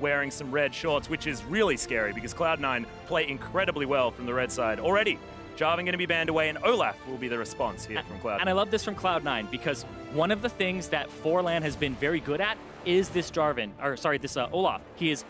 wearing some red shorts, which is really scary because Cloud9 play incredibly well from the red side already. Jarvan going to be banned away, and Olaf will be the response here from Cloud9. And I love this from Cloud9 because one of the things that Forlan has been very good at is this Olaf. He is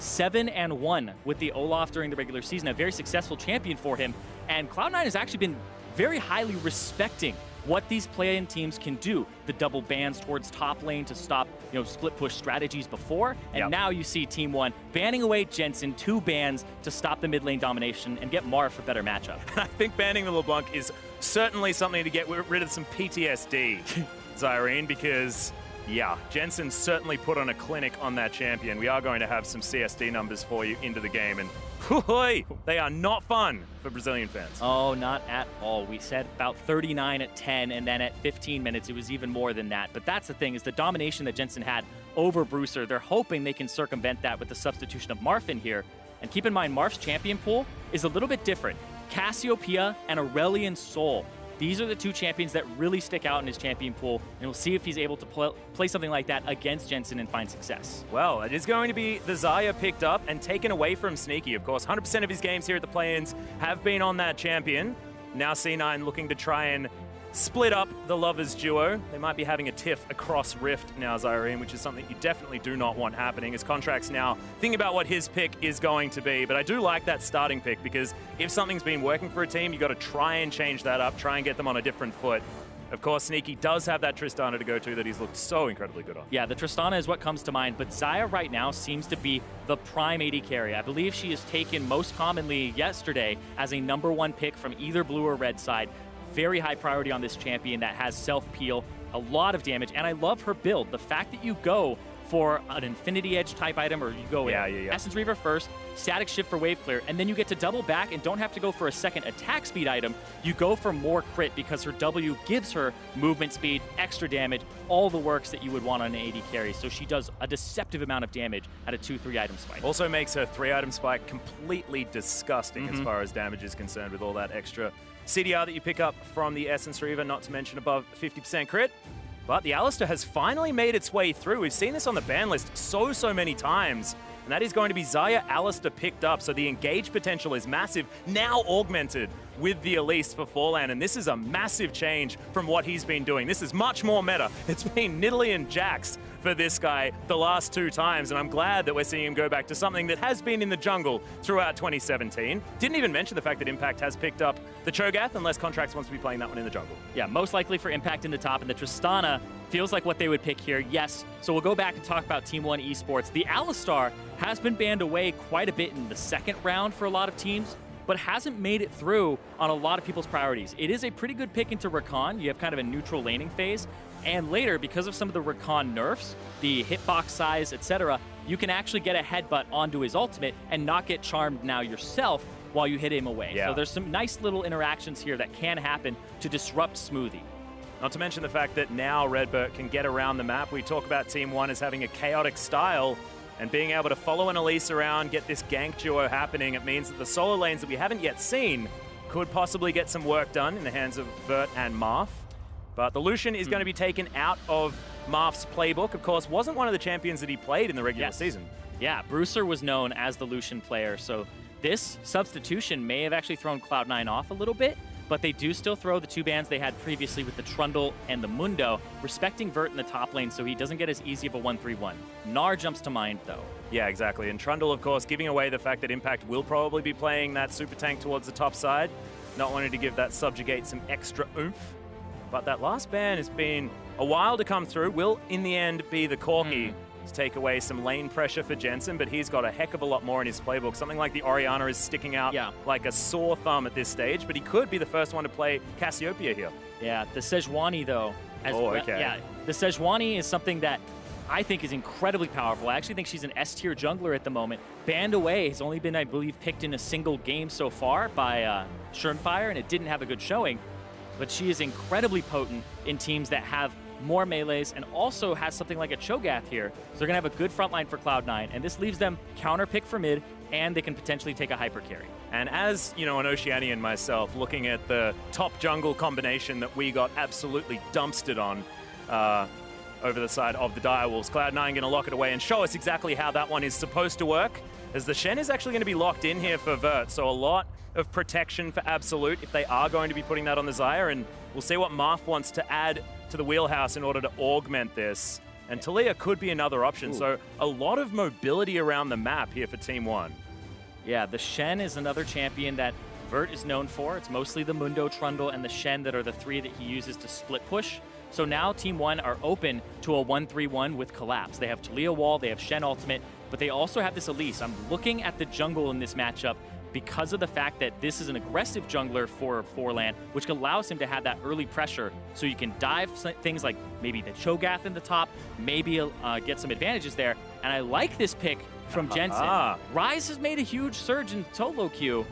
7-1 with the Olaf during the regular season, a very successful champion for him. And Cloud9 has actually been very highly respecting what these play-in teams can do. The double bans towards top lane to stop, split push strategies before. And now you see Team 1 banning away Jensen, 2 bans to stop the mid lane domination and get Marth for better matchup. I think banning the LeBlanc is certainly something to get rid of some PTSD, Zirene, because yeah, Jensen certainly put on a clinic on that champion. We are going to have some CSD numbers for you into the game, and they are not fun for Brazilian fans. Oh, not at all. We said about 39 at 10, and then at 15 minutes, it was even more than that. But that's the thing, is the domination that Jensen had over Bruiser. They're hoping they can circumvent that with the substitution of Marth in here. And keep in mind, Marth's champion pool is a little bit different. Cassiopeia and Aurelion Sol. These are the 2 champions that really stick out in his champion pool, and we'll see if he's able to play something like that against Jensen and find success. Well, it is going to be the Xayah picked up and taken away from Sneaky. Of course, 100% of his games here at the Pla-Ins have been on that champion. Now C9 looking to try and split up the Lovers duo. They might be having a tiff across Rift now, Zirene, which is something you definitely do not want happening, as Contractz now thinking about what his pick is going to be. But I do like that starting pick, because if something's been working for a team, you've got to try and change that up, try and get them on a different foot. Of course, Sneaky does have that Tristana to go to that he's looked so incredibly good on. Yeah, the Tristana is what comes to mind, but Xayah right now seems to be the prime AD carry. I believe she is taken most commonly yesterday as a #1 pick from either blue or red side. Very high priority on this champion that has self-peel, a lot of damage, and I love her build. The fact that you go for an Infinity Edge type item, or you go Essence Reaver first, Static Shift for wave clear, and then you get to double back and don't have to go for a second attack speed item. You go for more crit because her W gives her movement speed, extra damage, all the works that you would want on an AD carry. So she does a deceptive amount of damage at a 2-3 item spike. Also makes her 3 item spike completely disgusting as far as damage is concerned, with all that extra CDR that you pick up from the Essence Reaver, not to mention above 50% crit. But the Alistar has finally made its way through. We've seen this on the ban list so many times. And that is going to be Xayah Alistar picked up. So the engage potential is massive, now augmented with the Elise for Forlan. And this is a massive change from what he's been doing. This is much more meta. It's been Nidalee and Jax for this guy the last 2 times. And I'm glad that we're seeing him go back to something that has been in the jungle throughout 2017. Didn't even mention the fact that Impact has picked up the Cho'Gath, unless Contractz wants to be playing that one in the jungle. Yeah, most likely for Impact in the top, and the Tristana feels like what they would pick here, yes. So we'll go back and talk about Team 1 eSports. The Alistar has been banned away quite a bit in the second round for a lot of teams, but hasn't made it through on a lot of people's priorities. It is a pretty good pick into Rakan. You have kind of a neutral laning phase. And later, because of some of the Rakan nerfs, the hitbox size, etc., you can actually get a headbutt onto his ultimate and not get charmed now yourself while you hit him away. Yeah. So there's some nice little interactions here that can happen to disrupt Smoothie. Not to mention the fact that now RedBert can get around the map. We talk about Team 1 as having a chaotic style, and being able to follow an Elise around, get this gank duo happening. It means that the solo lanes that we haven't yet seen could possibly get some work done in the hands of Vert and Marth. But the Lucian is going to be taken out of Marth's playbook. Of course, wasn't one of the champions that he played in the regular season. Yeah, Bruiser was known as the Lucian player, so this substitution may have actually thrown Cloud9 off a little bit, but they do still throw the 2 bans they had previously with the Trundle and the Mundo, respecting Vert in the top lane so he doesn't get as easy of a 1-3-1. Gnar jumps to mind, though. Yeah, exactly. And Trundle, of course, giving away the fact that Impact will probably be playing that super tank towards the top side, not wanting to give that Subjugate some extra oomph. But that last ban has been a while to come through. Will, in the end, be the Corki to take away some lane pressure for Jensen, but he's got a heck of a lot more in his playbook. Something like the Orianna is sticking out like a sore thumb at this stage, but he could be the first one to play Cassiopeia here. Yeah, the Sejuani, though. Yeah, the Sejuani is something that I think is incredibly powerful. I actually think she's an S-tier jungler at the moment. Banned away has only been, I believe, picked in a single game so far by Schernfire, and it didn't have a good showing. But she is incredibly potent in teams that have more melees and also has something like a Cho'Gath here. So they're going to have a good front line for Cloud9, and this leaves them counter pick for mid, and they can potentially take a hyper carry. And as, you know, an Oceanian myself, looking at the top jungle combination that we got absolutely dumpstered on over the side of the Direwolves. Cloud9 going to lock it away and show us exactly how that one is supposed to work, as the Shen is actually going to be locked in here for Vert, so a lot of protection for Absolut if they are going to be putting that on the Xayah, and we'll see what Marth wants to add to the wheelhouse in order to augment this. And Taliyah could be another option, so a lot of mobility around the map here for Team One. Yeah, the Shen is another champion that Vert is known for. It's mostly the Mundo Trundle and the Shen that are the three that he uses to split push. So now Team One are open to a 1-3-1 with Collapse. They have Taliyah Wall, they have Shen Ultimate, but they also have this Elise. I'm looking at the jungle in this matchup because of the fact that this is an aggressive jungler for Forlan, which allows him to have that early pressure so you can dive things like maybe the Cho'Gath in the top, maybe get some advantages there. And I like this pick from Jensen. Ryze has made a huge surge in solo queue.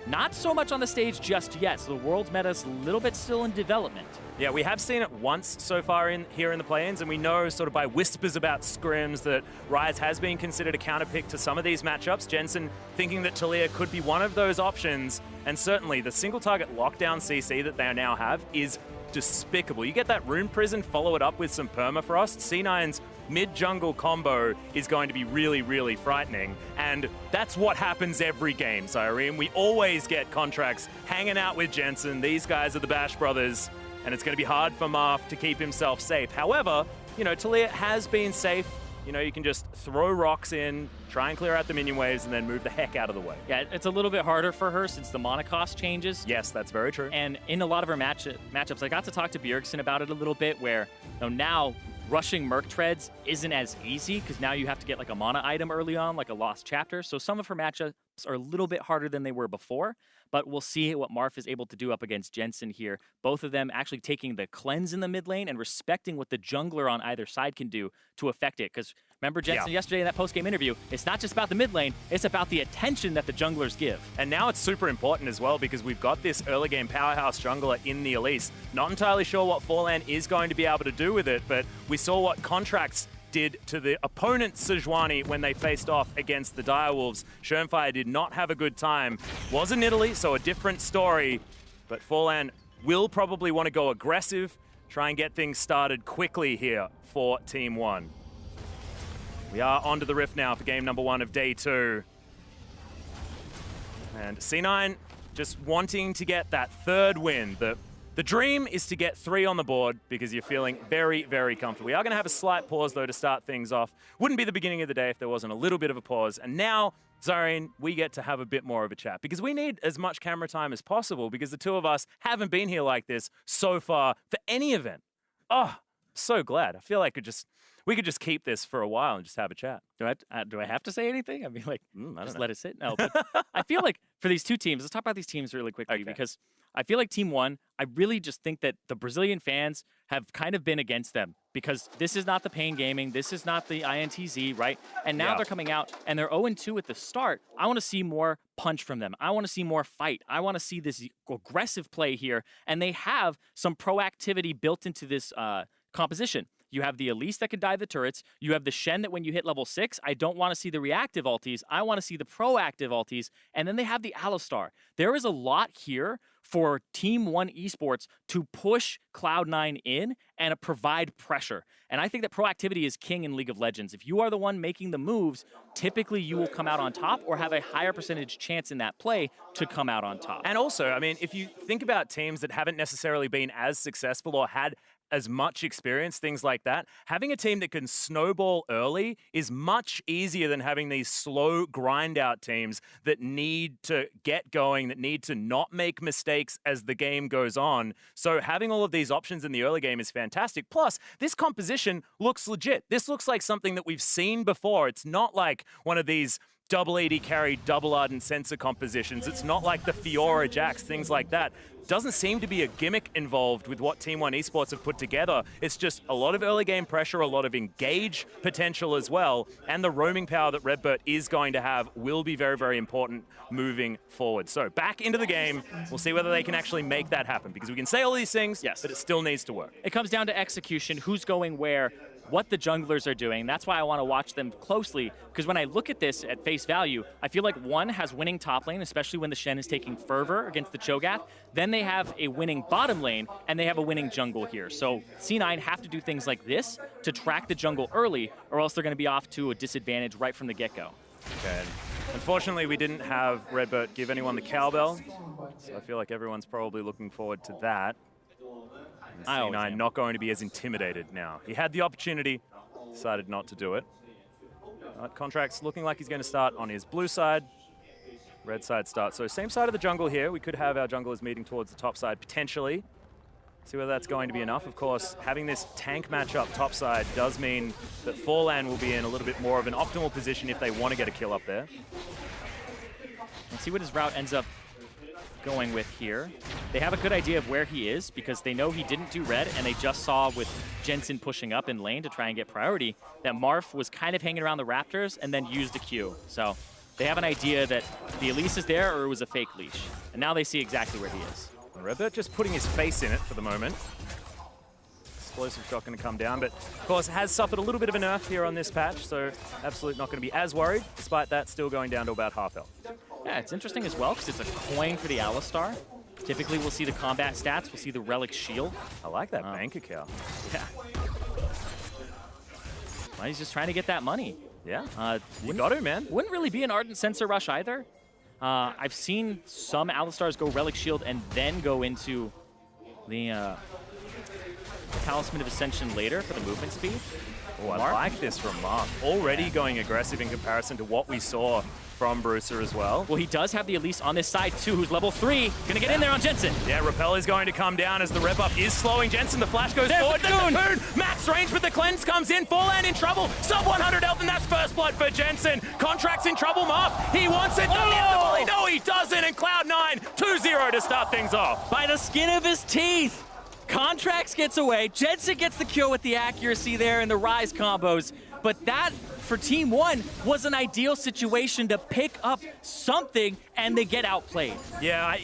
Not so much on the stage just yet, so the world's meta is a little bit still in development. Yeah, we have seen it once so far here in the Pla-Ins, and we know sort of by whispers about scrims that Ryze has been considered a counterpick to some of these matchups. Jensen thinking that Taliyah could be one of those options, and certainly the single target lockdown CC that they now have is despicable. You get that Rune Prison, follow it up with some Permafrost. C9's mid-jungle combo is going to be really, really frightening, and that's what happens every game, Zirene. We always get Contractz hanging out with Jensen. These guys are the Bash Brothers, and it's going to be hard for Marth to keep himself safe. However, you know, Taliyah has been safe. You know, you can just throw rocks in, try and clear out the minion waves, and then move the heck out of the way. Yeah, it's a little bit harder for her since the mana cost changes. Yes, that's very true. And in a lot of her matchups, I got to talk to Bjergsen about it a little bit, where now rushing Merc Treads isn't as easy because now you have to get like a mana item early on, like a Lost Chapter. So some of her matchups are a little bit harder than they were before, but we'll see what Marth is able to do up against Jensen here. Both of them actually taking the cleanse in the mid lane and respecting what the jungler on either side can do to affect it. Because remember Jensen yesterday in that post-game interview, it's not just about the mid lane, it's about the attention that the junglers give. And now it's super important as well because we've got this early game powerhouse jungler in the Elise. Not entirely sure what Forlan is going to be able to do with it, but we saw what Contractz did to the opponent Sejuani when they faced off against the Direwolves. Shenfire did not have a good time. Was in Italy, so a different story, but Forlan will probably want to go aggressive, try and get things started quickly here for Team One. We are onto the Rift now for game number 1 of day 2. And C9 just wanting to get that third win. The dream is to get 3 on the board because you're feeling very, very comfortable. We are going to have a slight pause, though, to start things off. Wouldn't be the beginning of the day if there wasn't a little bit of a pause. And now, Zirene, we get to have a bit more of a chat because we need as much camera time as possible because the two of us haven't been here like this so far for any event. Oh, so glad. I feel like we could just keep this for a while and just have a chat. Do I have to say anything? I mean, like, just let it sit? No, but I feel like for these two teams, let's talk about these teams really quickly because I feel like Team One, I really just think that the Brazilian fans have kind of been against them because this is not the Pain Gaming, this is not the INTZ, right? And now they're coming out and they're 0-2 at the start. I want to see more punch from them. I want to see more fight. I want to see this aggressive play here. And they have some proactivity built into this composition. You have the Elise that can dive the turrets. You have the Shen that when you hit level 6, I don't want to see the reactive ultis. I want to see the proactive ultis. And then they have the Alistar. There is a lot here for Team One eSports to push Cloud9 in and provide pressure. And I think that proactivity is king in League of Legends. If you are the one making the moves, typically you will come out on top or have a higher percentage chance in that play to come out on top. And also, I mean, if you think about teams that haven't necessarily been as successful or had as much experience, things like that, having a team that can snowball early is much easier than having these slow grind out teams that need to get going, that need to not make mistakes as the game goes on. So having all of these options in the early game is fantastic. Plus, this composition looks legit. This looks like something that we've seen before. It's not like one of these double AD carry, double Ardent Sensor compositions. It's not like the Fiora Jax, things like that. Doesn't seem to be a gimmick involved with what Team One eSports have put together. It's just a lot of early game pressure, a lot of engage potential as well, and the roaming power that RedBert is going to have will be very, very important moving forward. So back into the game, we'll see whether they can actually make that happen, because we can say all these things, but it still needs to work. It comes down to execution, who's going where. what the junglers are doing. That's why I want to watch them closely, because when I look at this at face value, I feel like one has winning top lane, especially when the Shen is taking Fervor against the Cho'Gath. Then they have a winning bottom lane, and they have a winning jungle here. So C9 have to do things like this to track the jungle early, or else they're going to be off to a disadvantage right from the get-go. Okay. Unfortunately, we didn't have RedBert give anyone the cowbell, so I feel like everyone's probably looking forward to that. C9 not going to be as intimidated now. He had the opportunity, decided not to do it. Contractz looking like he's going to start on his blue side. Red side starts. So same side of the jungle here. We could have our junglers meeting towards the top side potentially. See whether that's going to be enough. Of course, having this tank matchup top side does mean that Forlan will be in a little bit more of an optimal position if they want to get a kill up there. Let's see what his route ends up going with here. They have a good idea of where he is because they know he didn't do red, and they just saw with Jensen pushing up in lane to try and get priority that Marth was kind of hanging around the Raptors and then used the Q. So they have an idea that the Elise is there or it was a fake leash. And now they see exactly where he is. RedBert just putting his face in it for the moment. Explosive shot going to come down, but of course has suffered a little bit of a nerf here on this patch, so Absolut not going to be as worried. Despite that, still going down to about half health. Yeah, it's interesting as well because it's a coin for the Alistar. Typically, we'll see the combat stats, we'll see the relic shield. I like that bank account. Yeah. Well, he's just trying to get that money. Yeah, you got to, man. Wouldn't really be an Ardent Sensor rush either. I've seen some Alistars go relic shield and then go into the Talisman of Ascension later for the movement speed. Oh, I like this from Marth. Already going aggressive in comparison to what we saw from Bruiser as well. Well, he does have the Elise on this side too, who's level 3. Gonna get in there on Jensen. Yeah, Repel is going to come down as the rep up is slowing Jensen. The flash goes forward. The Cocoon! Max range, but the cleanse comes in. Forlan in trouble. Sub 100 health, and that's first blood for Jensen. Contractz in trouble, Marth. He wants it. Does he have the volley? No, he doesn't. And Cloud9, 2-0 to start things off. By the skin of his teeth. Contractz gets away. Jensen gets the kill with the accuracy there and the Ryze combos. But that, for Team 1, was an ideal situation to pick up something, and they get outplayed. Yeah,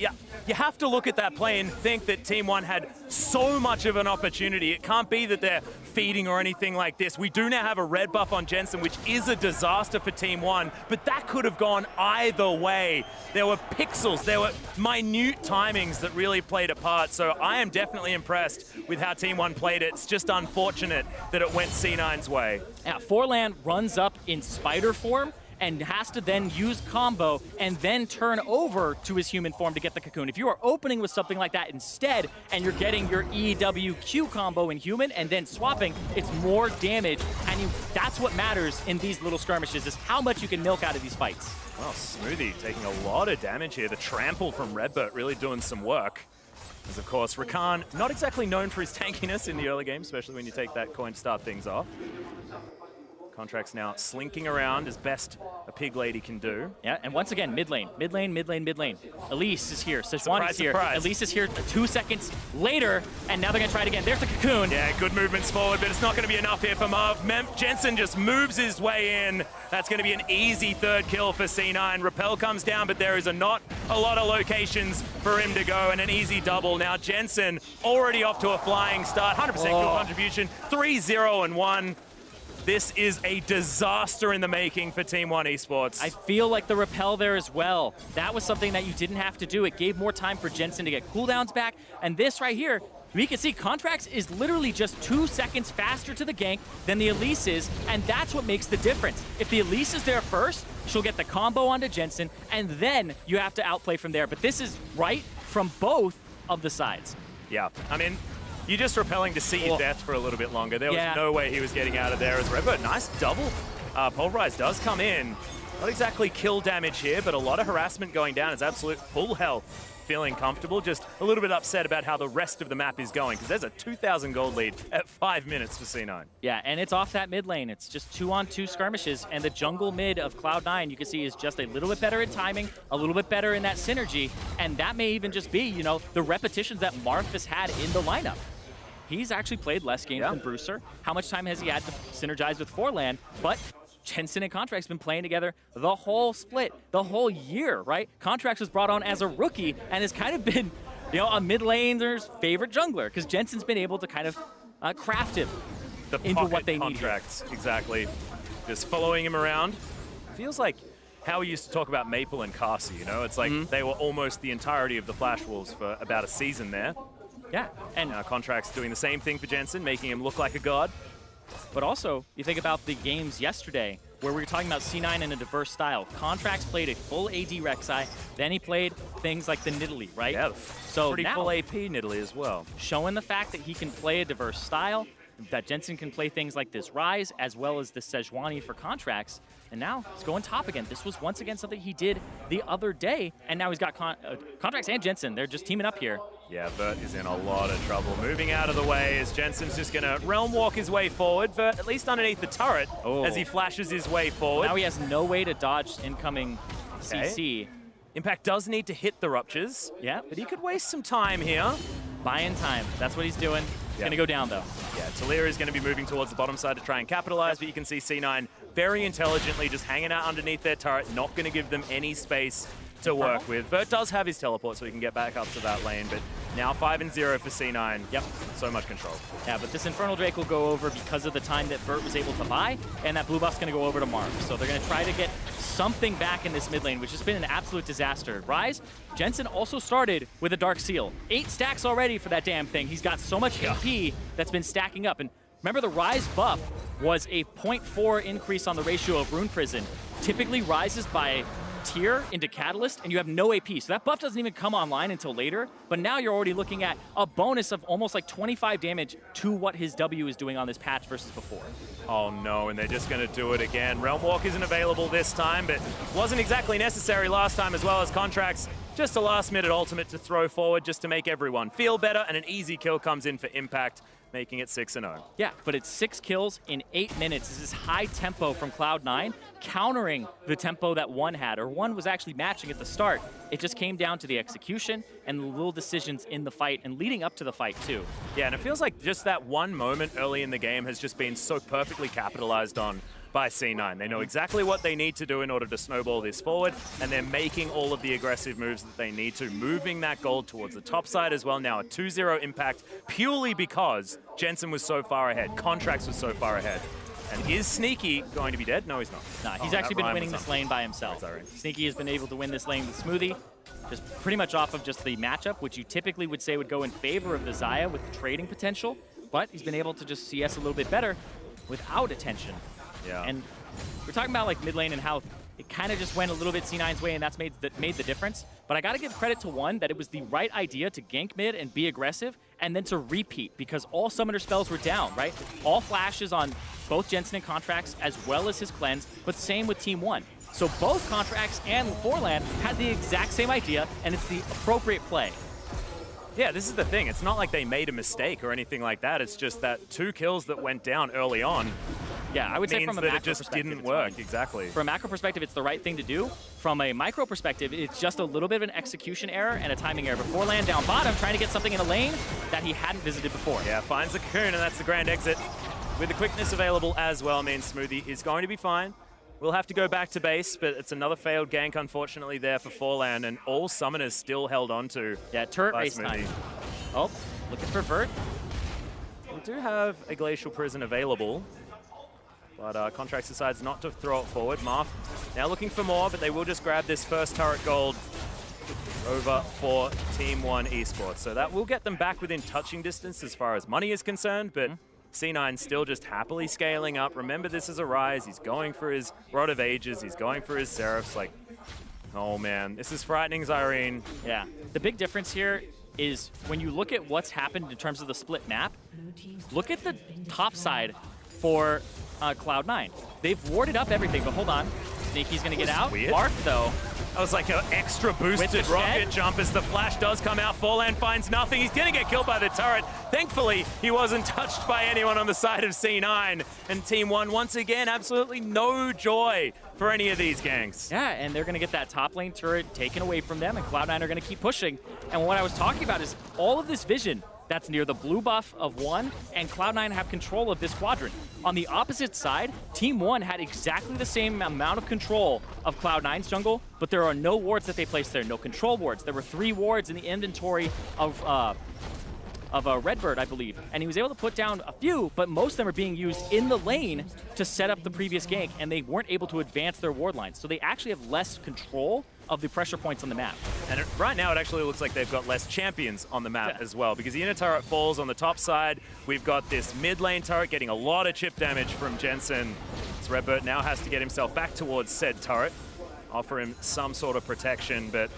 you have to look at that play and think that Team 1 had so much of an opportunity. It can't be that they're feeding or anything like this. We do now have a red buff on Jensen, which is a disaster for Team 1, but that could have gone either way. There were pixels, there were minute timings that really played a part, so I am definitely impressed with how Team 1 played it. It's just unfortunate that it went C9's way. Yeah, Forlan runs up in spider form and has to then use combo and then turn over to his human form to get the cocoon. If you are opening with something like that instead and you're getting your EWQ combo in human and then swapping, it's more damage, and that's what matters in these little skirmishes, is how much you can milk out of these fights. Well, Smoothie taking a lot of damage here. The trample from RedBert really doing some work. As of course, Rakan, not exactly known for his tankiness in the early game, especially when you take that coin to start things off. Contractz now slinking around as best a pig lady can do. Yeah, and once again, mid lane, mid lane, mid lane, mid lane. Elise is here, Sejuani is here. Surprise. Elise is here 2 seconds later, and now they're gonna try it again. There's the cocoon. Yeah, good movements forward, but it's not gonna be enough here for Marv. Jensen just moves his way in. That's gonna be an easy third kill for C9. Repel comes down, but there is not a lot of locations for him to go, and an easy double. Now Jensen already off to a flying start, 100% kill contribution, 3-0-1. This is a disaster in the making for Team 1 eSports. I feel like the repel there as well. That was something that you didn't have to do. It gave more time for Jensen to get cooldowns back. And this right here, we can see Contractz is literally just 2 seconds faster to the gank than the Elise is, and that's what makes the difference. If the Elise is there first, she'll get the combo onto Jensen, and then you have to outplay from there. But this is right from both of the sides. Yeah, I mean, you're just repelling to see your death for a little bit longer. There was no way he was getting out of there as RedBert. Nice double. Pulverize does come in. Not exactly kill damage here, but a lot of harassment going down as Absolut full health. Feeling comfortable, just a little bit upset about how the rest of the map is going, because there's a 2,000 gold lead at 5 minutes for C9. Yeah, and it's off that mid lane. It's just 2-on-2 skirmishes, and the jungle mid of Cloud9, you can see, is just a little bit better in timing, a little bit better in that synergy, and that may even just be, you know, the repetitions that Marth has had in the lineup. He's actually played less games than Bruiser. How much time has he had to synergize with Forlan? But Jensen and Contractz been playing together the whole split, the whole year, right? Contractz was brought on as a rookie and has kind of been, you know, a mid laner's favorite jungler, because Jensen's been able to kind of craft him into what they need. Contractz, exactly. Just following him around. Feels like how we used to talk about Maple and Carsey, you know? It's like they were almost the entirety of the Flash Wolves for about a season there. Yeah. And now Contractz doing the same thing for Jensen, making him look like a god. But also, you think about the games yesterday, where we were talking about C9 in a diverse style. Contractz played a full AD Rek'Sai, then he played things like the Nidalee, right? Yeah, so pretty now, full AP Nidalee as well. Showing the fact that he can play a diverse style, that Jensen can play things like this Ryze, as well as the Sejuani for Contractz, and now he's going top again. This was once again something he did the other day, and now he's got Contractz and Jensen. They're just teaming up here. Yeah, Vert is in a lot of trouble. Moving out of the way as Jensen's just going to realm walk his way forward. Vert at least underneath the turret as he flashes his way forward. Now he has no way to dodge incoming CC. Impact does need to hit the ruptures. Yeah, but he could waste some time here. Buying time. That's what he's doing. He's going to go down, though. Yeah, Taliyah is going to be moving towards the bottom side to try and capitalize, but you can see C9 very intelligently just hanging out underneath their turret, not going to give them any space to work with. Vert does have his teleport, so he can get back up to that lane, but now 5-0 for C9. Yep, so much control. Yeah, but this Infernal Drake will go over because of the time that Vert was able to buy, and that blue buff's going to go over to Mark. So they're going to try to get something back in this mid lane, which has been an absolute disaster. Ryze, Jensen also started with a Dark Seal. 8 stacks already for that damn thing. He's got so much AP that's been stacking up. And remember, the Ryze buff was a 0.4 increase on the ratio of Rune Prison. Typically rises by tier into Catalyst, and you have no AP. So that buff doesn't even come online until later, but now you're already looking at a bonus of almost like 25 damage to what his W is doing on this patch versus before. Oh no, and they're just going to do it again. Realm Walk isn't available this time, but wasn't exactly necessary last time as well as Contractz. Just a last-minute ultimate to throw forward just to make everyone feel better, and an easy kill comes in for Impact, making it 6-0. Yeah, but it's 6 kills in 8 minutes. This is high tempo from Cloud9, countering the tempo that ONE had, or ONE was actually matching at the start. It just came down to the execution and the little decisions in the fight and leading up to the fight too. Yeah, and it feels like just that one moment early in the game has just been so perfectly capitalized on by C9. They know exactly what they need to do in order to snowball this forward, and they're making all of the aggressive moves that they need to, moving that gold towards the top side as well. Now a 2-0 Impact purely because Jensen was so far ahead, Contractz was so far ahead. And is Sneaky going to be dead? No, he's not. Nah, he's actually been winning this lane by himself. Sneaky has been able to win this lane with Smoothie, just pretty much off of just the matchup, which you typically would say would go in favor of the Xayah with the trading potential, but he's been able to just CS a little bit better without attention. Yeah. And we're talking about like mid lane and how it kind of just went a little bit C9's way, and that's made the difference. But I got to give credit to ONE that it was the right idea to gank mid and be aggressive, and then to repeat, because all summoner spells were down, right? All flashes on both Jensen and Contractz, as well as his cleanse, but same with Team ONE. So both Contractz and Forlan had the exact same idea, and it's the appropriate play. Yeah, this is the thing. It's not like they made a mistake or anything like that. It's just that 2 kills that went down early on. Yeah, I would say from a macro it just perspective, didn't work. Exactly. From a macro perspective, it's the right thing to do. From a micro perspective, it's just a little bit of an execution error and a timing error. But Forlan down bottom, trying to get something in a lane that he hadn't visited before. Yeah, finds the cocoon, and that's the grand exit. With the quickness available as well, means Smoothie is going to be fine. We'll have to go back to base, but it's another failed gank, unfortunately, there for Forlan, and all summoners still held on to. Yeah, turret race time. Oh, looking for Vert. We do have a Glacial Prison available, but Contractz decides not to throw it forward. Marth now looking for more, but they will just grab this first turret gold over for Team ONE eSports. So that will get them back within touching distance as far as money is concerned, but C9 still just happily scaling up. Remember, this is a Ryze. He's going for his Rod of Ages. He's going for his Seraphs. Like, oh man, this is frightening, Zirene. Yeah, the big difference here is when you look at what's happened in terms of the split map, look at the top side for Cloud9. They've warded up everything, but hold on. Sneaky's going to get out. Weird. Mark, though. That was like an extra boosted rocket jump as the flash does come out. Forlan finds nothing. He's going to get killed by the turret. Thankfully, he wasn't touched by anyone on the side of C9. And Team ONE, once again, absolutely no joy for any of these ganks. Yeah, and they're going to get that top lane turret taken away from them, and Cloud9 are going to keep pushing. And what I was talking about is all of this vision that's near the blue buff of ONE, and Cloud9 have control of this quadrant. On the opposite side, Team ONE had exactly the same amount of control of Cloud9's jungle, but there are no wards that they placed there, no control wards. There were 3 wards in the inventory of of RedBert, I believe, and he was able to put down a few, but most of them are being used in the lane to set up the previous gank, and they weren't able to advance their ward lines. So they actually have less control of the pressure points on the map. And right now it actually looks like they've got less champions on the map as well, because the inner turret falls on the top side. We've got this mid lane turret getting a lot of chip damage from Jensen. So RedBert now has to get himself back towards said turret, offer him some sort of protection, but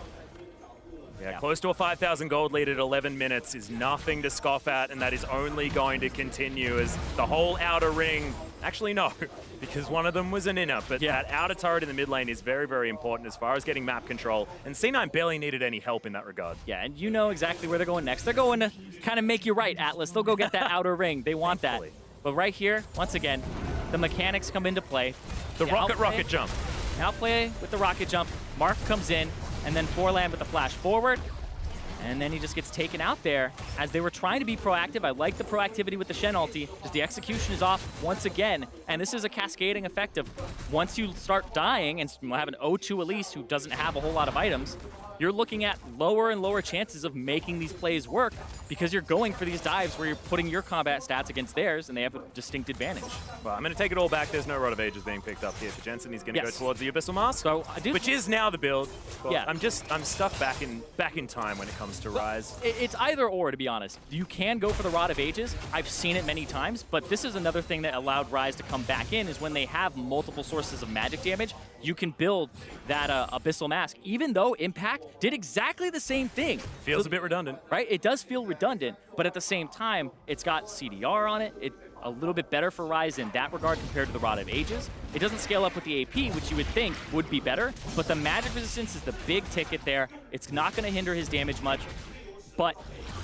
close to a 5,000 gold lead at 11 minutes is nothing to scoff at, and that is only going to continue as the whole outer ring, actually no, because one of them was an inner, but that outer turret in the mid lane is very, very important as far as getting map control, and C9 barely needed any help in that regard. Yeah, and you know exactly where they're going next. They're going to kind of make you right, Atlus. They'll go get that outer ring. They want that. But right here, once again, the mechanics come into play. The rocket jump. Outplay with the rocket jump. Mark comes in, and then Forlan with the flash forward. And then he just gets taken out there as they were trying to be proactive. I like the proactivity with the Shen ulti, just the execution is off once again. And this is a cascading effect of once you start dying and have an 0-2 Elise who doesn't have a whole lot of items, you're looking at lower and lower chances of making these plays work because you're going for these dives where you're putting your combat stats against theirs and they have a distinct advantage. Well, I'm going to take it all back. There's no Rod of Ages being picked up here for Jensen. He's going to go towards the Abyssal Mask, so which is now the build. Well, I'm stuck back in time when it comes to Ryze. It's either or, to be honest. You can go for the Rod of Ages. I've seen it many times, but this is another thing that allowed Ryze to come back in is when they have multiple sources of magic damage, you can build that Abyssal Mask, even though Impact did exactly the same thing. Feels a bit redundant. Right? It does feel redundant, but at the same time, it's got CDR on it. It's a little bit better for Ryze in that regard compared to the Rod of Ages. It doesn't scale up with the AP, which you would think would be better, but the magic resistance is the big ticket there. It's not going to hinder his damage much, but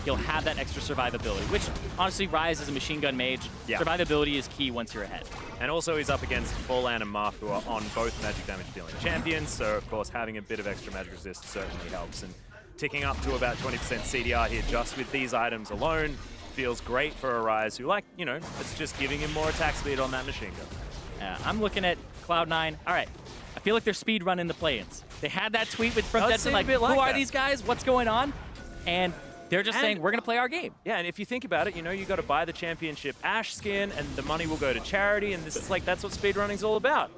he'll have that extra survivability, which honestly, Ryze is a machine gun mage. Survivability is key once you're ahead. And also he's up against Forlan and Marth, who are on both magic damage dealing champions, so of course having a bit of extra magic resist certainly helps. And ticking up to about 20% CDR here just with these items alone feels great for a Ryze who, like, you know, it's just giving him more attack speed on that machine gun. Yeah, I'm looking at Cloud9. All right, I feel like they're speed running the Pla-Ins. They had that tweet from Jensen, like, who are these guys? What's going on? And they're just saying, we're going to play our game. Yeah, and if you think about it, you know, you got to buy the championship Ashe skin, and the money will go to charity, and this is like, that's what speedrunning's all about.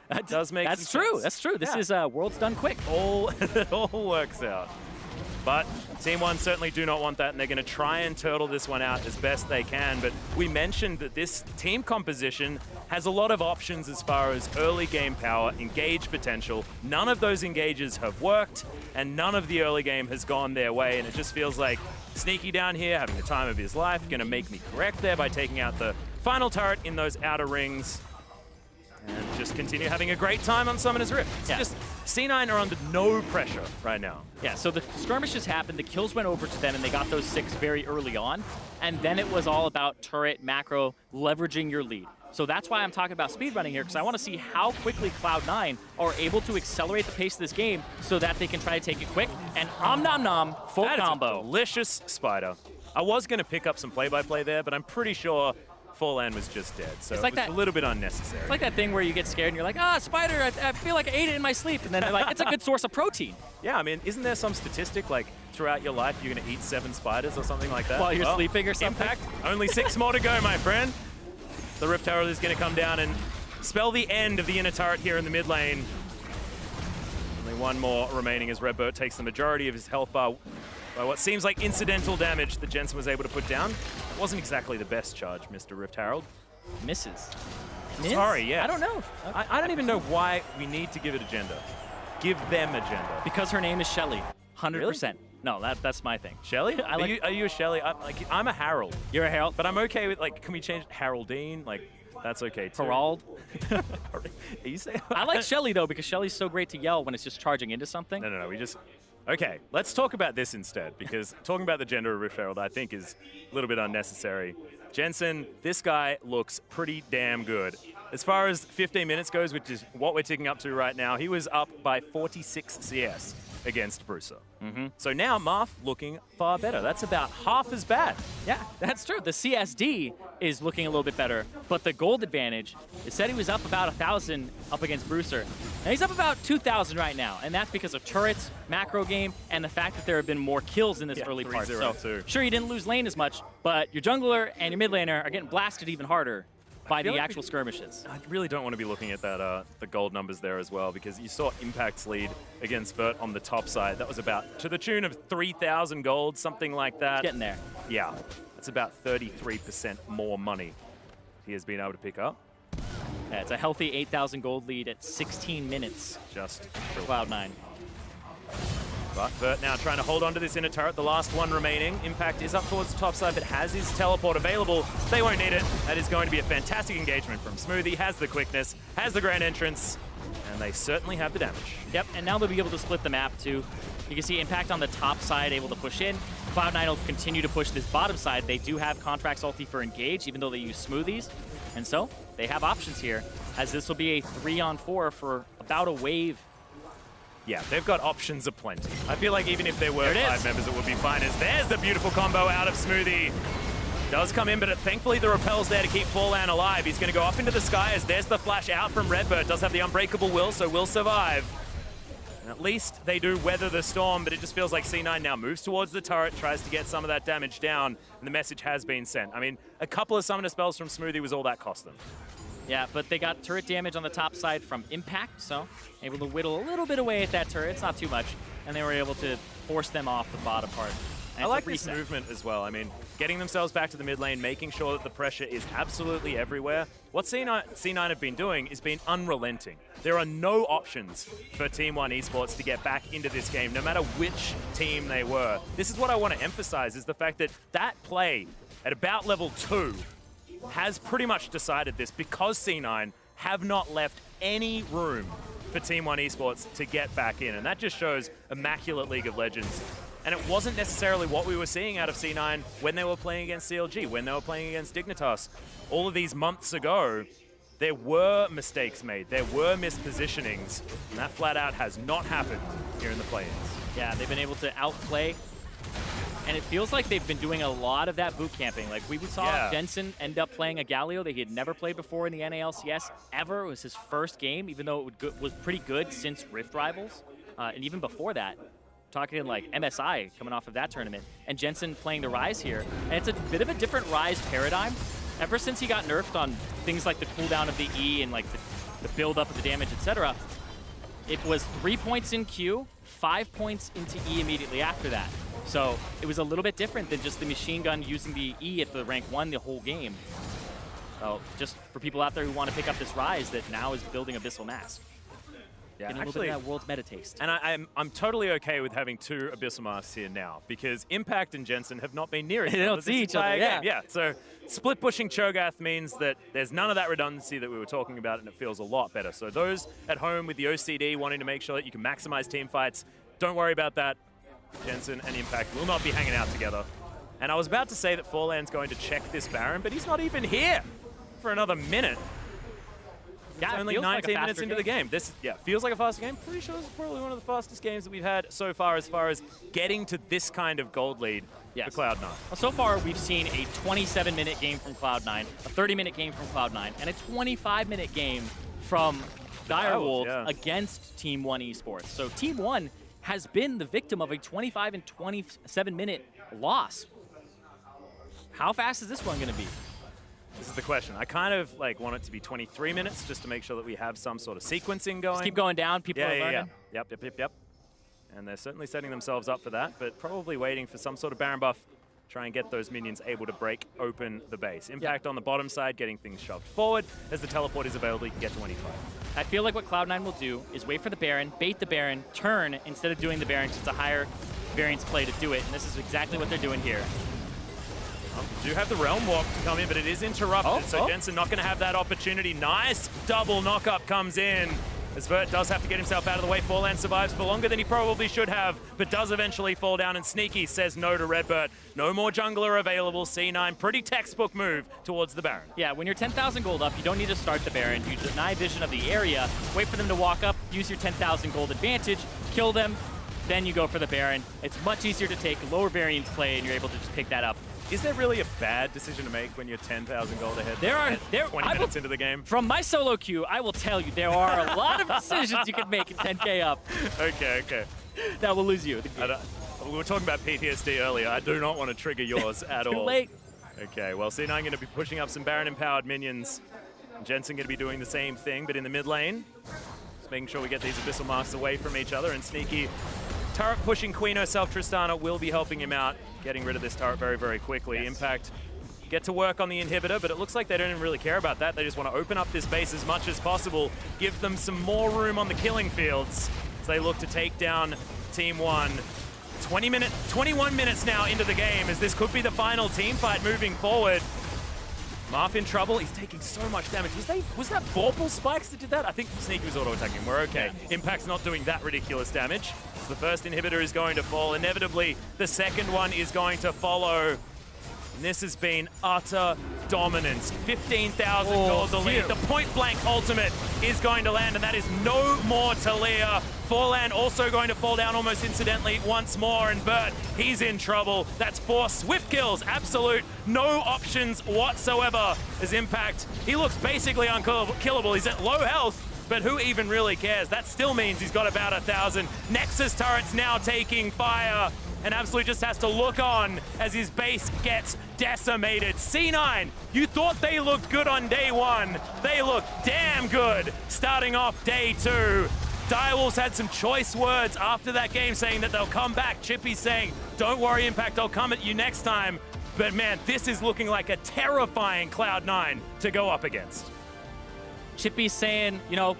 That does make sense. That's true. This is World's Done Quick. It all works out. But Team 1 certainly do not want that, and they're going to try and turtle this one out as best they can. But we mentioned that this team composition has a lot of options as far as early game power, engage potential. None of those engages have worked, and none of the early game has gone their way, and it just feels like Sneaky down here, having the time of his life, going to make me correct there by taking out the final turret in those outer rings. And just continue having a great time on Summoner's Rift. It's just C9 are under no pressure right now. Yeah, so the skirmishes happened, the kills went over to them, and they got those 6 very early on. And then it was all about turret, macro, leveraging your lead. So that's why I'm talking about speedrunning here, because I want to see how quickly Cloud9 are able to accelerate the pace of this game so that they can try to take it quick. And nom nom, full combo. That is a delicious spider. I was going to pick up some play-by-play there, but I'm pretty sure Forlan was just dead, so it's like a little bit unnecessary. It's like that thing where you get scared and you're like, spider, I feel like I ate it in my sleep. And then they're like, it's a good source of protein. Yeah, I mean, isn't there some statistic like throughout your life you're going to eat 7 spiders or something like that? While you're sleeping or something? Impact. Only 6 more to go, my friend. The Rift Herald is going to come down and spell the end of the inner turret here in the mid lane. Only 1 more remaining as RedBert takes the majority of his health bar by what seems like incidental damage that Jensen was able to put down. It wasn't exactly the best charge, Mr. Rift Herald. Misses. Sorry, yeah. I don't know. I don't even know why we need to give it a gender. Give them a gender. Because her name is Shelly. 100%. Really? No, that's my thing. Shelly? Are you a Shelly? I'm a Harold. You're a Harold? But I'm okay with, like, can we change Haroldine? Like, that's okay too. Harold? Are you saying? I like Shelly, though, because Shelly's so great to yell when it's just charging into something. No, we just... Okay, let's talk about this instead, because talking about the gender of Rift Herald I think is a little bit unnecessary. Jensen, this guy looks pretty damn good. As far as 15 minutes goes, which is what we're ticking up to right now, he was up by 46 CS. against Bruiser. So now Marth looking far better. That's about half as bad. Yeah, that's true. The CSD is looking a little bit better, but the gold advantage, it said he was up about 1,000 up against Bruiser. Now he's up about 2,000 right now, and that's because of turrets, macro game, and the fact that there have been more kills in this early part. So sure, you didn't lose lane as much, but your jungler and your mid laner are getting blasted even harder by the actual skirmishes. I really don't want to be looking at that the gold numbers there as well, because you saw Impact's lead against Vert on the top side. That was about to the tune of 3,000 gold, something like that. It's getting there. Yeah, that's about 33% more money he has been able to pick up. Yeah, it's a healthy 8,000 gold lead at 16 minutes. Just for Cloud9. But Vert now trying to hold on to this inner turret, the last one remaining. Impact is up towards the top side, but has his teleport available. They won't need it. That is going to be a fantastic engagement from Smoothie. Has the quickness, has the grand entrance, and they certainly have the damage. Yep, and now they'll be able to split the map too. You can see Impact on the top side able to push in. Cloud9 will continue to push this bottom side. They do have Contractz ulti for engage, even though they use Smoothies. And so they have options here, as this will be a 3-on-4 for about a wave. Yeah, they've got options aplenty. I feel like even if there were 5 members, it would be fine. As there's the beautiful combo out of Smoothie. Does come in, but thankfully the repel's there to keep Fallan alive. He's going to go up into the sky as there's the flash out from RedBert. Does have the unbreakable will, so will survive. And at least they do weather the storm, but it just feels like C9 now moves towards the turret, tries to get some of that damage down, and the message has been sent. I mean, a couple of summoner spells from Smoothie was all that cost them. Yeah, but they got turret damage on the top side from Impact, so able to whittle a little bit away at that turret. It's not too much, and they were able to force them off the bottom part. I like this movement as well. I mean, getting themselves back to the mid lane, making sure that the pressure is absolutely everywhere. What C9 have been doing is been unrelenting. There are no options for Team One eSports to get back into this game, no matter which team they were. This is what I want to emphasize, is the fact that that play at about level 2 has pretty much decided this, because C9 have not left any room for Team One eSports to get back in. And that just shows immaculate League of Legends. And it wasn't necessarily what we were seeing out of C9 when they were playing against CLG, when they were playing against Dignitas. All of these months ago, there were mistakes made, there were mispositionings, and that flat out has not happened here in the play-ins. Yeah, they've been able to outplay, and it feels like they've been doing a lot of that boot camping. Like we saw Jensen end up playing a Galio that he had never played before in the NALCS ever. It was his first game, even though it was pretty good since Rift Rivals, and even before that. Talking like MSI coming off of that tournament, and Jensen playing the Ryze here. And it's a bit of a different Ryze paradigm. Ever since he got nerfed on things like the cooldown of the E and like the build up of the damage, etc., it was 3 points in Q, 5 points into E immediately after that. So it was a little bit different than just the machine gun using the E at the rank 1 the whole game. So just for people out there who want to pick up this Ryze that now is building Abyssal Mask. Yeah, getting a little bit of that world's meta taste. And I'm totally okay with having 2 Abyssal Masks here now, because Impact and Jensen have not been near each other. They don't see each other, yeah. So split pushing Cho'Gath means that there's none of that redundancy that we were talking about, and it feels a lot better. So those at home with the OCD wanting to make sure that you can maximize team fights, don't worry about that. Jensen and Impact will not be hanging out together. And I was about to say that Fallan's going to check this Baron, but he's not even here for another minute. Yeah, it's only 19 minutes into the game. This feels like a faster game. Pretty sure it's probably one of the fastest games that we've had so far as getting to this kind of gold lead for Cloud9. Well, so far, we've seen a 27-minute game from Cloud9, a 30-minute game from Cloud9, and a 25-minute game from Direwolf against Team One eSports. So Team One has been the victim of a 25 and 27-minute loss. How fast is this one going to be? This is the question. I kind of want it to be 23 minutes just to make sure that we have some sort of sequencing going. Just keep going down. People are learning. Yep. And they're certainly setting themselves up for that, but probably waiting for some sort of Baron buff, try and get those minions able to break open the base. Impact on the bottom side, getting things shoved forward. As the teleport is available, you can get to 25. I feel like what Cloud9 will do is wait for the Baron, bait the Baron, turn instead of doing the Baron, because it's a higher variance play to do it, and this is exactly what they're doing here. Do have the Realm Walk to come in, but it is interrupted, so Jensen not going to have that opportunity. Nice double knock-up comes in, as Vert does have to get himself out of the way. Fallan survives for longer than he probably should have, but does eventually fall down, and Sneaky says no to RedBert. No more jungler available. C9, pretty textbook move towards the Baron. Yeah, when you're 10,000 gold up, you don't need to start the Baron. You deny vision of the area, wait for them to walk up, use your 10,000 gold advantage, kill them, then you go for the Baron. It's much easier to take lower variance play, and you're able to just pick that up. Is there really a bad decision to make when you're 10,000 gold ahead? There are 20 minutes into the game. From my solo queue, I will tell you there are a lot of decisions you can make in 10K up. Okay. That will lose you. We were talking about PTSD earlier. I do not want to trigger yours at all. Too late. Okay, well, C9 going to be pushing up some Baron-empowered minions. Jensen going to be doing the same thing, but in the mid lane. Just making sure we get these Abyssal Masks away from each other, and sneaky turret pushing Queen herself, Tristana, will be helping him out, getting rid of this turret very, very quickly. Yes. Impact get to work on the inhibitor, but it looks like they don't even really care about that. They just want to open up this base as much as possible, give them some more room on the killing fields as they look to take down Team 1. 21 minutes now into the game, as this could be the final team fight moving forward. Marth in trouble. He's taking so much damage. Was that Vorpal spikes that did that? I think Sneaky was auto-attacking. We're okay. Yeah. Impact's not doing that ridiculous damage. So the first inhibitor is going to fall. Inevitably, the second one is going to follow. And this has been utter dominance. 15,000 gold the lead. The point-blank ultimate is going to land, and that is no more Taliyah. Forlan also going to fall down almost incidentally once more, and Bert, he's in trouble. That's 4 swift kills. Absolut, no options whatsoever as Impact. He looks basically unkillable. He's at low health, but who even really cares? That still means he's got about 1,000. Nexus turret's now taking fire, and Absolut just has to look on as his base gets decimated. C9, you thought they looked good on day 1. They look damn good starting off day 2. Direwolves had some choice words after that game saying that they'll come back. Chippy's saying, don't worry, Impact, I'll come at you next time. But man, this is looking like a terrifying Cloud9 to go up against. Chippy's saying, you know,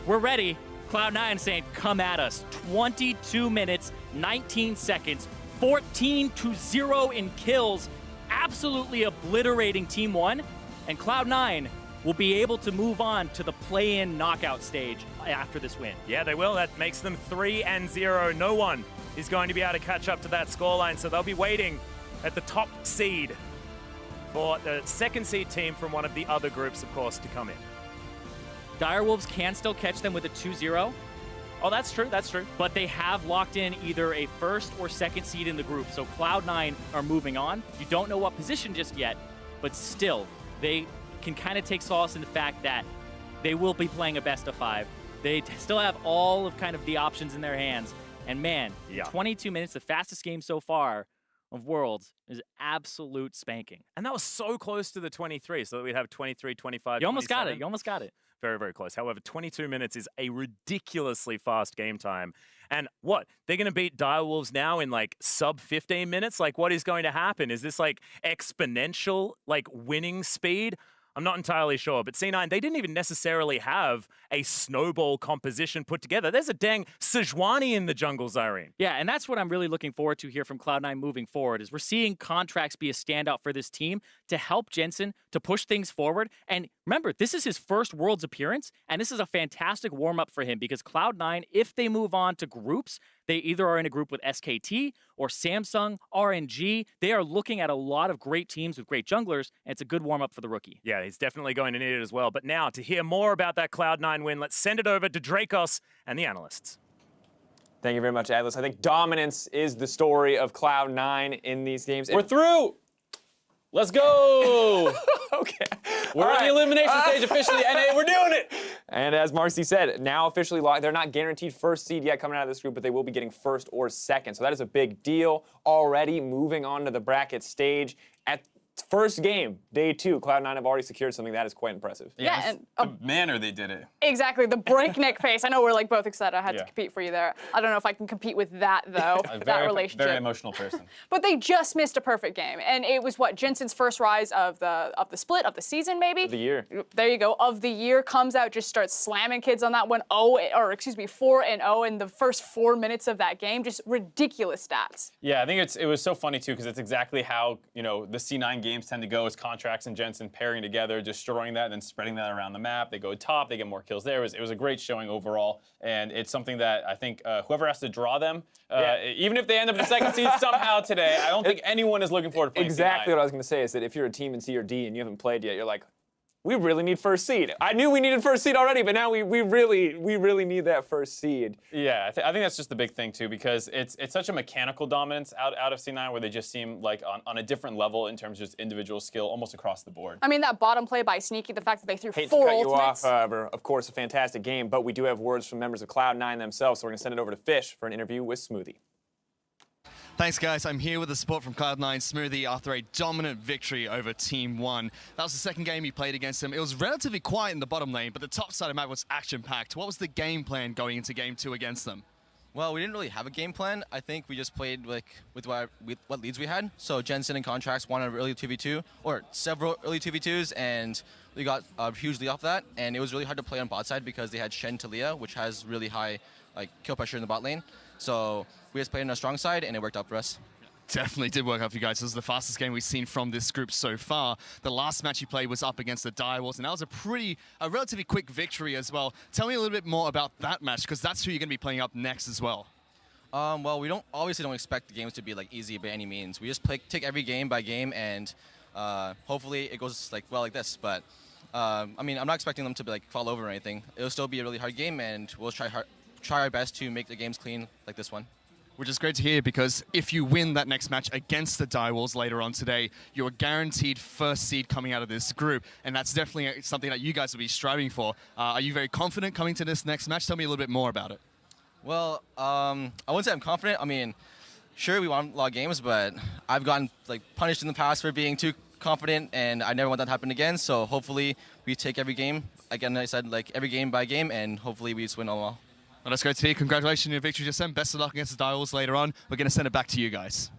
we're ready. Cloud9 saying, come at us. 22 minutes, 19 seconds, 14-0 in kills, absolutely obliterating Team 1. And Cloud9 will be able to move on to the play-in knockout stage after this win. Yeah, they will. That makes them 3-0. No one is going to be able to catch up to that scoreline, so they'll be waiting at the top seed for the second seed team from one of the other groups, of course, to come in. Direwolves can still catch them with a 2-0. Oh, that's true. That's true. But they have locked in either a first or second seed in the group, so Cloud9 are moving on. You don't know what position just yet, but still, they can kind of take solace in the fact that they will be playing a best of 5. They still have all of kind of the options in their hands. And man, 22 minutes, the fastest game so far of Worlds, is absolute spanking. And that was so close to the 23, so that we'd have 23, 25, You almost 27. Got it. You almost got it. Very, very close. However, 22 minutes is a ridiculously fast game time. And what? They're going to beat Direwolves now in like sub 15 minutes? Like, what is going to happen? Is this like exponential like winning speed? I'm not entirely sure, but C9, they didn't even necessarily have a snowball composition put together. There's a dang Sejuani in the jungle, Zirene. Yeah, and that's what I'm really looking forward to here from Cloud9 moving forward, is we're seeing Contractz be a standout for this team to help Jensen to push things forward. And remember, this is his first Worlds appearance, and this is a fantastic warm-up for him because Cloud9, if they move on to groups, they either are in a group with SKT or Samsung, RNG. They are looking at a lot of great teams with great junglers, and it's a good warm-up for the rookie. Yeah, he's definitely going to need it as well. But now, to hear more about that Cloud9 win, let's send it over to Dracos and the analysts. Thank you very much, Atlus. I think dominance is the story of Cloud9 in these games. We're through! Let's go! Okay. We're on the elimination stage officially, NA, we're doing it! And as Marcy said, now officially locked. They're not guaranteed first seed yet coming out of this group, but they will be getting first or second. So that is a big deal. Already moving on to the bracket stage. At first game, day 2, Cloud9 have already secured something that is quite impressive. Yeah, and the manner they did it. Exactly, the breakneck pace. I know we're like both excited I had to compete for you there. I don't know if I can compete with that though, that relationship. Very emotional person. But they just missed a perfect game, and it was what, Jensen's first Ryze of the split, of the season maybe? Of the year. There you go, of the year, comes out, just starts slamming kids on that one, 4-0 in the first 4 minutes of that game, just ridiculous stats. Yeah, I think it was so funny too, because it's exactly how, you know, the C9 games tend to go, as Contractz and Jensen pairing together, destroying that, and then spreading that around the map. They go top, they get more kills there. It was a great showing overall, and it's something that I think whoever has to draw them, even if they end up in the second seed somehow today, I don't think anyone is looking forward to playing Exactly C9. what I was going to say is that if you're a team in C or D and you haven't played yet, you're like, we really need first seed. I knew we needed first seed already, but now we really need that first seed. Yeah, I think that's just the big thing too, because it's such a mechanical dominance out of C9 where they just seem like on a different level in terms of just individual skill almost across the board. I mean, that bottom play by Sneaky, the fact that they threw Hate 4 to cut you ultimates. off, however, of course, a fantastic game, but we do have words from members of Cloud9 themselves, so we're going to send it over to Fish for an interview with Smoothie. Thanks, guys. I'm here with the support from Cloud9 Smoothie after a dominant victory over Team 1. That was the second game you played against them. It was relatively quiet in the bottom lane, but the top side of the map was action-packed. What was the game plan going into Game 2 against them? Well, we didn't really have a game plan. I think we just played with what leads we had. So Jensen and Contractz won an early 2v2, or several early 2v2s, and we got a huge lead off that. And it was really hard to play on bot side because they had Shen Taliyah, which has really high kill pressure in the bot lane. So we just played on a strong side, and it worked out for us. Definitely did work out for you guys. This is the fastest game we've seen from this group so far. The last match you played was up against the Direwolves, and that was a relatively quick victory as well. Tell me a little bit more about that match, because that's who you're going to be playing up next as well. Well, we obviously don't expect the games to be easy by any means. We just take every game by game, and hopefully it goes well like this. But I mean, I'm not expecting them to fall over or anything. It'll still be a really hard game, and we'll try our best to make the games clean like this one. Which is great to hear, because if you win that next match against the Direwolves later on today, you're guaranteed first seed coming out of this group, and that's definitely something that you guys will be striving for. Are you very confident coming to this next match? Tell me a little bit more about it. Well, I wouldn't say I'm confident. I mean, sure, we won a lot of games, but I've gotten punished in the past for being too confident, and I never want that to happen again. So hopefully we take every game. Again, I said every game by game, and hopefully we just win all. Well, that's great to hear. Congratulations on your victory, Jensen. Best of luck against the Direwolves later on. We're going to send it back to you guys.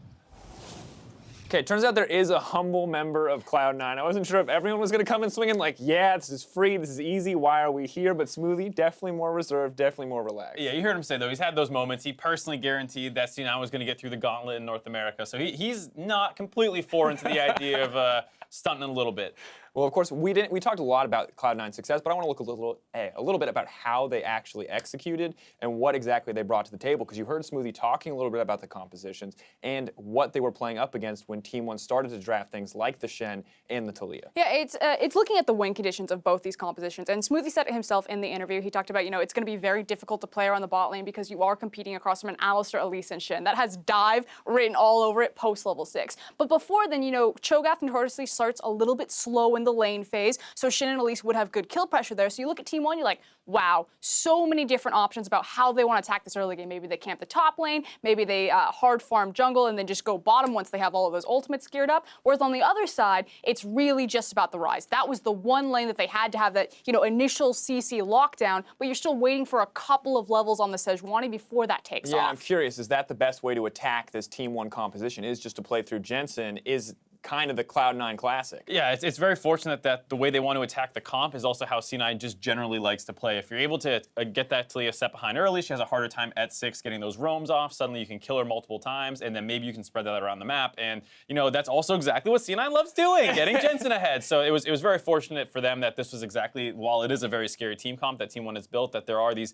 Okay, it turns out there is a humble member of Cloud9. I wasn't sure if everyone was going to come in swinging yeah, this is free, this is easy, why are we here? But Smoothie, definitely more reserved, definitely more relaxed. Yeah, you heard him say, though, he's had those moments. He personally guaranteed that C9 was going to get through the gauntlet in North America. So he's not completely foreign to the idea of stunting a little bit. Well, of course, we talked a lot about Cloud9's success, but I want to look a little bit about how they actually executed and what exactly they brought to the table, because you heard Smoothie talking a little bit about the compositions and what they were playing up against when Team 1 started to draft things like the Shen and the Taliyah. Yeah, it's looking at the win conditions of both these compositions, and Smoothie said it himself in the interview. He talked about, it's going to be very difficult to play around the bot lane because you are competing across from an Alistar, Elise, and Shen. That has dive written all over it post level 6. But before then, Cho'Gath notoriously starts a little bit slow in the lane phase, so Shen and Elise would have good kill pressure there. So you look at Team 1, you're like, wow, so many different options about how they want to attack this early game. Maybe they camp the top lane, maybe they hard farm jungle and then just go bottom once they have all of those ultimates geared up. Whereas on the other side, it's really just about the Ryze. That was the one lane that they had to have that, initial CC lockdown, but you're still waiting for a couple of levels on the Sejuani before that takes off. Yeah, I'm curious, is that the best way to attack this Team 1 composition, is just to play through Jensen? Is kind of the Cloud9 classic. Yeah, it's very fortunate that the way they want to attack the comp is also how C9 just generally likes to play. If you're able to get that Taliyah set behind early, she has a harder time at 6 getting those roams off. Suddenly you can kill her multiple times, and then maybe you can spread that around the map. And, that's also exactly what C9 loves doing, getting Jensen ahead. So it was very fortunate for them that this was exactly, while it is a very scary team comp that Team 1 has built, that there are these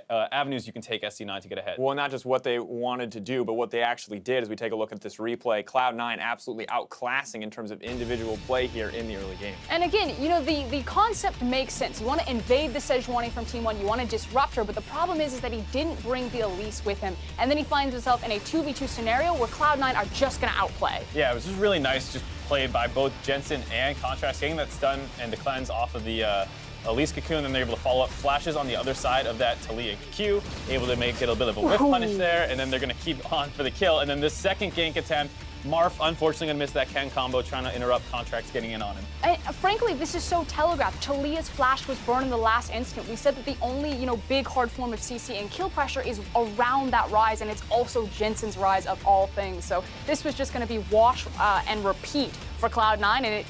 avenues you can take as C9 to get ahead. Well, not just what they wanted to do, but what they actually did. As we take a look at this replay, Cloud9 absolutely outclassing in terms of individual play here in the early game. And again, the concept makes sense. You want to invade the Sejuani from Team 1, you want to disrupt her, but the problem is that he didn't bring the Elise with him, and then he finds himself in a 2v2 scenario where Cloud9 are just going to outplay. Yeah, it was just really nice, just played by both Jensen and Contractz, getting that stun and the cleanse off of the Elise cocoon, then they're able to follow up flashes on the other side of that Taliyah Q, able to make it a bit of a whiff punish there, and then they're going to keep on for the kill. And then this second gank attempt, Marf unfortunately going to miss that Ken combo, trying to interrupt Contractz getting in on him. And frankly, this is so telegraphed. Taliyah's flash was burned in the last instant. We said that the only, big hard form of CC and kill pressure is around that Ryze, and it's also Jensen's Ryze of all things. So this was just going to be wash and repeat for Cloud9, and it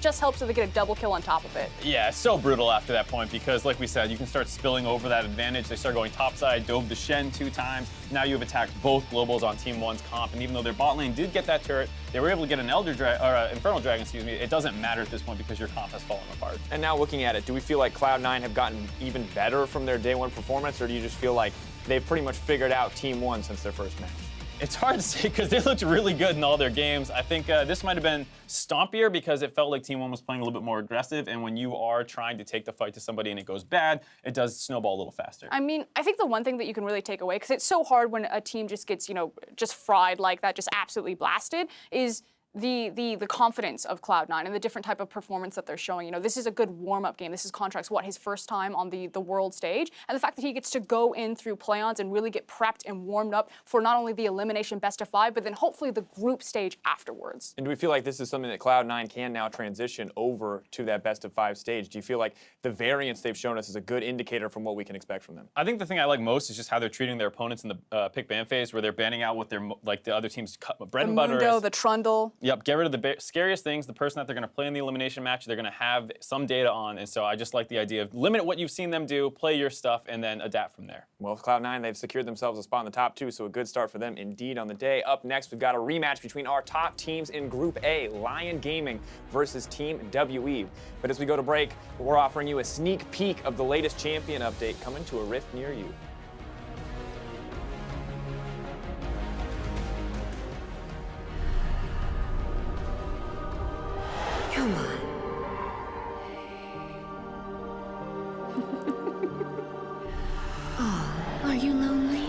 just helps that they get a double kill on top of it. Yeah, it's so brutal after that point because, like we said, you can start spilling over that advantage. They start going topside, dove the Shen 2 times. Now you've attacked both globals on Team 1's comp, and even though their bot lane did get that turret, they were able to get an Infernal Dragon, it doesn't matter at this point because your comp has fallen apart. And now looking at it, do we feel like Cloud9 have gotten even better from their day 1 performance, or do you just feel like they've pretty much figured out Team 1 since their first match? It's hard to say because they looked really good in all their games. I think this might have been stompier because it felt like Team 1 was playing a little bit more aggressive, and when you are trying to take the fight to somebody and it goes bad, it does snowball a little faster. I mean, I think the one thing that you can really take away, because it's so hard when a team just gets, you know, just fried like that, just absolutely blasted, is the confidence of Cloud9 and the different type of performance that they're showing. You know, this is a good warm-up game. This is Contractz, his first time on the world stage, and the fact that he gets to go in through Pla-Ins and really get prepped and warmed up for not only the elimination best of 5, but then hopefully the group stage afterwards. And do we feel like this is something that Cloud9 can now transition over to that best of 5 stage? Do you feel like the variance they've shown us is a good indicator from what we can expect from them? I think the thing I like most is just how they're treating their opponents in the pick ban phase, where they're banning out what their the other team's bread and butter Mundo, is. the Trundle. Yep, get rid of the scariest things, the person that they're going to play in the elimination match, they're going to have some data on, and so I just like the idea of limit what you've seen them do, play your stuff, and then adapt from there. Well, with Cloud9, they've secured themselves a spot in the top 2, so a good start for them indeed on the day. Up next, we've got a rematch between our top teams in Group A, Lion Gaming versus Team WE. But as we go to break, we're offering you a sneak peek of the latest champion update coming to a rift near you. Come on. Oh, are you lonely?